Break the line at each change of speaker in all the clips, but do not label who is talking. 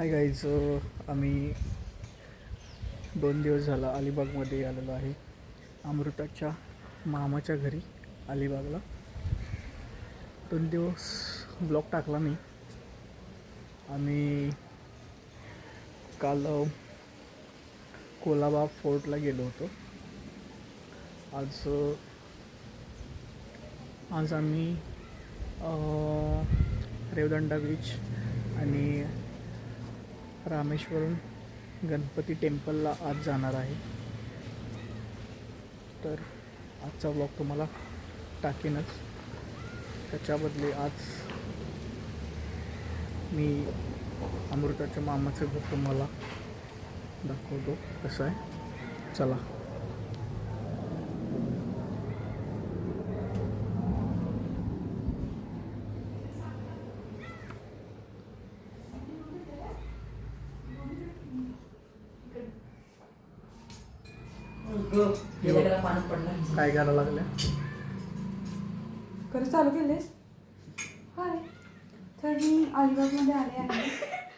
Hi guys, आम्ही 2 दिवस झाला अलिबागमध्ये आलेलो आहे. अमृताच्या मामाच्या घरी अलिबागला 2 दिवस ब्लॉग टाकला मी. आम्ही काल कोलाबा फोर्टला गेलो होतो. आज आम्ही रेवदंडा बीच आणि रामेश्वरम गणपती टेम्पलला आज जाणार आहे. तर आजचा ब्लॉग तुम्हाला टाकेनच. त्याच्याबदले आज मी अमृताच्या मामाचं घर तुम्हाला दाखवतो कसं आहे. चला. काय करायला लागल्या?
खरं चालू केलेस? हाय, तर मी अलिबागमध्ये आले आहे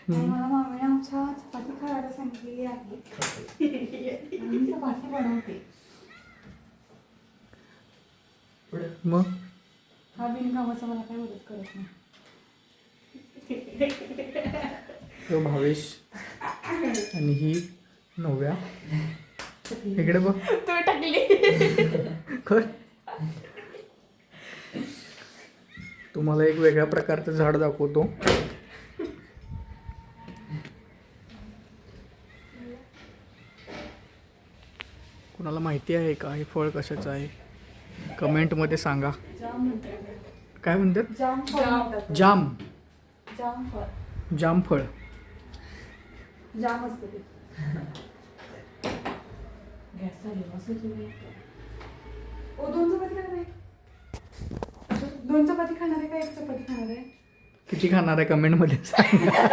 आणि मला मामीने आमच्या चपाती खायला सांगितलेली आहे. आणि मी चपाती बनवते.
मग
हा बिनकामाचा मला काही मदत करत नाही.
तो भावेश आणि ही नव्या. इकडे बघ.
तू टाकली.
खर तुम्हाला एक वेगळ्या प्रकारचं झाड दाखवतो. कुणाला माहिती आहे का हे फळ कशाचं आहे? कमेंटमध्ये सांगा. काय म्हणतात? जाम. जाम फळ.
जाम असते ते. गॅस चालू असेल. ओ, 2 चपाती खाणार आहे? 2 चपाती खाणार आहे का 1 चपाती खाणार आहे?
किती खाणार आहे कमेंटमध्ये सांगा.